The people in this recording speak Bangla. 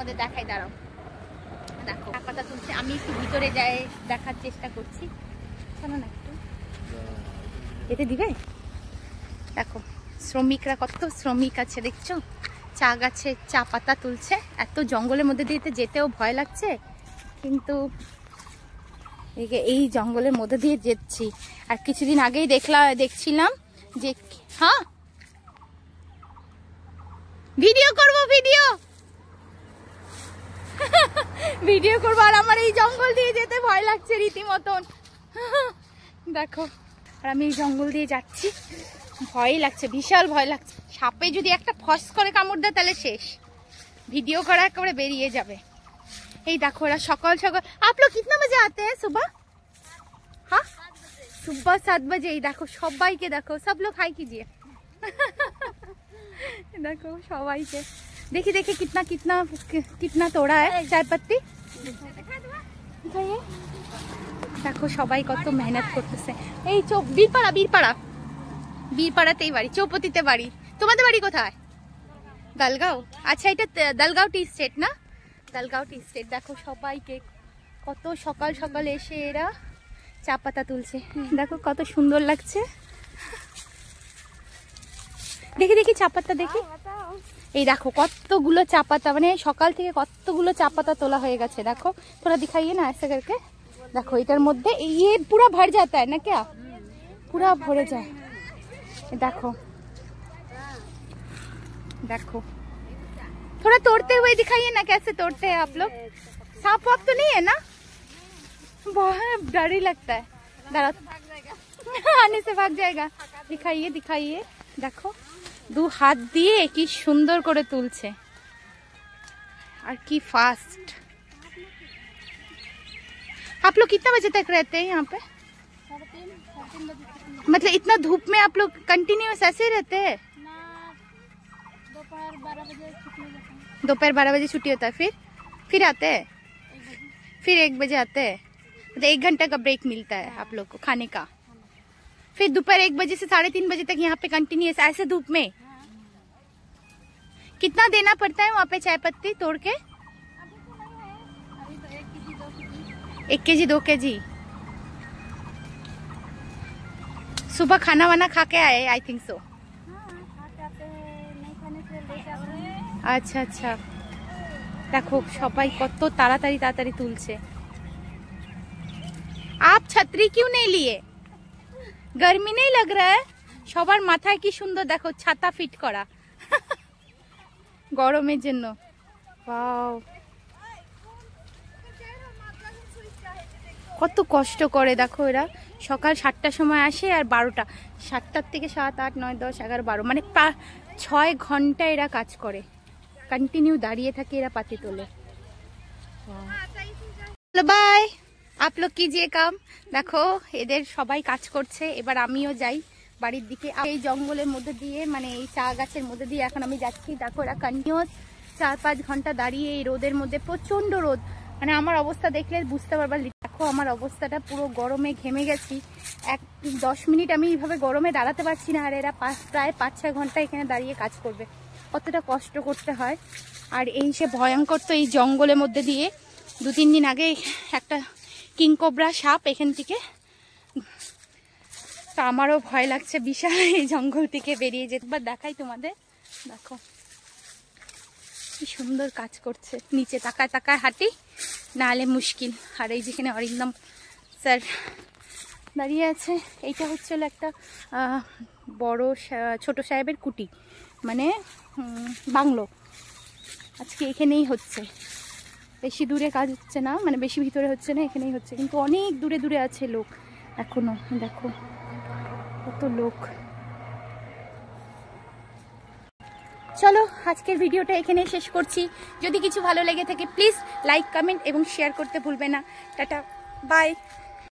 তোমাদের দেখাই, দাঁড়াও। দেখো চা পাতা তুলছে, আমি একটু ভিতরে যাই দেখার চেষ্টা করছি। শোনো না একটু, এতে দিবে। দেখো শ্রমিকরা, কত শ্রমিক আছে দেখছো, চা গাছে চা পাতা তুলছে। এত জঙ্গলের মধ্যে দিয়ে যেতেও ভয় লাগছে, কিন্তু এই জঙ্গলের মধ্যে দিয়ে যাচ্ছি। আর কিছুদিন আগেই দেখছিলাম যে, হ্যাঁ ভিডিও করব, ভিডিও করবো। আর আমার এই জঙ্গল দিয়ে যেতে ভয় লাগছে রীতিমতন। দেখো, আর আমি এই জঙ্গল দিয়ে যাচ্ছি, ভয় লাগছে, বিশাল ভয় লাগছে। সাপে যদি একটা ফস করে কামড় দেয় তাহলে শেষ, ভিডিও করা একেবারে বেরিয়ে যাবে। এই দেখো ওরা সকাল সকাল। आप लोग कितना बजे आते हैं सुबह? हाँ सुबह 7 बजे। এই দেখো সবাইকে দেখো, सब लोग हाई कीजिए। देखो সবাইকে देखिए देखिए कितना कितना कितना तोड़ा है चाय पत्ती। দেখো সবাই কত মেহনত করতেছে। এই বীরপাড়াতেই বাড়ি, চৌপতিতে বাড়ি। তোমাদের বাড়ি কোথায়? দালগাঁও। আচ্ছা, এটা দালগাঁও টি স্টেট না? দালগাঁও টি স্টেট। দেখো সবাইকে কত সকাল সকাল এসে এরা চা পাতা তুলছে। দেখো কত সুন্দর লাগছে। দেখি দেখি চা পাতা দেখি। এই দেখো কতগুলো চা পাতা, মানে সকাল থেকে কতগুলো চা পাতা তোলা হয়ে গেছে। দেখো थोड़ा दिखाइए ना ऐसे करके। देखो এটার মধ্যে ये पूरा भर जाता है ना क्या? पूरा भरे যায়। देखो देखो थोड़ा तोड़ते हुए दिखाइए ना, कैसे तोड़ते हैं आप लोग? सांप वाप तो नहीं है ना? बहुत डर ही लगता है। आने से भाग जाएगा। दिखाइए दिखाइए। देखो दो हाथ दिए की सुंदर करे तुलছে, और की फास्ट। आप लोग कितना बजे तक रहते हैं यहाँ पे? 3:30 बजे। मतलब इतना धूप में आप लोग कंटिन्यूस ऐसे ही रहते हैं? दोपहर 12 बजे छुट्टी होता है। दोपहर 12 बजे छुट्टी होता है, फिर आते हैं? फिर 1 बजे आते हैं। मतलब 1 घंटा का ब्रेक मिलता है आप लोग को खाने का। फिर दोपहर 1 बजे से 3:30 बजे तक यहाँ पे कंटिन्यूस ऐसे धूप में। कितना देना पड़ता है वहाँ पे चाय पत्ती तोड़ के? 1 केजी 2 केजी। सुबह खाना वाना खा के आए आई थिंक सो। अच्छा अच्छा। देखो সবাই কত তাড়াতাড়ি তাড়াতাড়ি তুলছে। आप छतरी क्यों नहीं लिए? गर्मी नहीं लग रहा है? সবার মাথায় কি সুন্দর দেখো ছাতা ফিট করা গরমের জন্য। ওয়াও, কত কষ্ট করে দেখো এরা। সকাল 7টার সময় আসে আর 12টা, 7টার থেকে 7, 8, 9, 10, 11, 12 মানে 6 ঘন্টা এরা কাজ করে। कंटिन्यू दाड़िए থাকে এরা পাতি তোলে। চলো বাই, आप लोग कीजिए काम। দেখো এদের সবাই কাজ করছে, এবার আমিও যাই বাড়ির দিকে। এই জঙ্গলের মধ্যে দিয়ে, মানে এই চা গাছের মধ্যে দিয়ে এখন আমি যাচ্ছি। দেখো এরা কন্টিনিউয়াস 4-5 ঘন্টা দাঁড়িয়ে এই রোদের মধ্যে, প্রচন্ড রোদ। মানে আমার অবস্থা দেখলে বুঝতে পারবা। দেখো আমার অবস্থাটা পুরো গরমে ঘেমে গেছি। 10 মিনিট আমি এইভাবে গরমে দাঁড়াতে পারছি না, আর এরা প্রায় 5-6 ঘন্টা এখানে দাঁড়িয়ে কাজ করবে। কতটা কষ্ট করতে হয়। আর এই সে ভয়ঙ্কর তো এই জঙ্গলের মধ্যে দিয়ে 2-3 দিন আগে একটা কিংকোবরা সাপ এখান থেকে, তো আমারও ভয় লাগছে বিশাল এই জঙ্গল থেকে বেরিয়ে যেতে। বা দেখাই তোমাদের, দেখো কি সুন্দর কাজ করছে। নিচে তাকায় তাকায় হাঁটি, নাহলে মুশকিল। আর এই যেখানে অরিন্দম স্যার দাঁড়িয়ে আছে, এইটা হচ্ছে একটা বড় ছোট সাহেবের কুটি, মানে বাংলো। আজকে এখানেই হচ্ছে, বেশি দূরে কাজ হচ্ছে না, মানে বেশি ভিতরে হচ্ছে না, এখানেই হচ্ছে। কিন্তু অনেক দূরে দূরে আছে লোক এখনো। দেখো কত লোক। চলো আজকের ভিডিওটা এখানেই শেষ করছি। যদি কিছু ভালো লেগে থাকে প্লিজ লাইক, কমেন্ট এবং শেয়ার করতে ভুলবে না। Tata, by.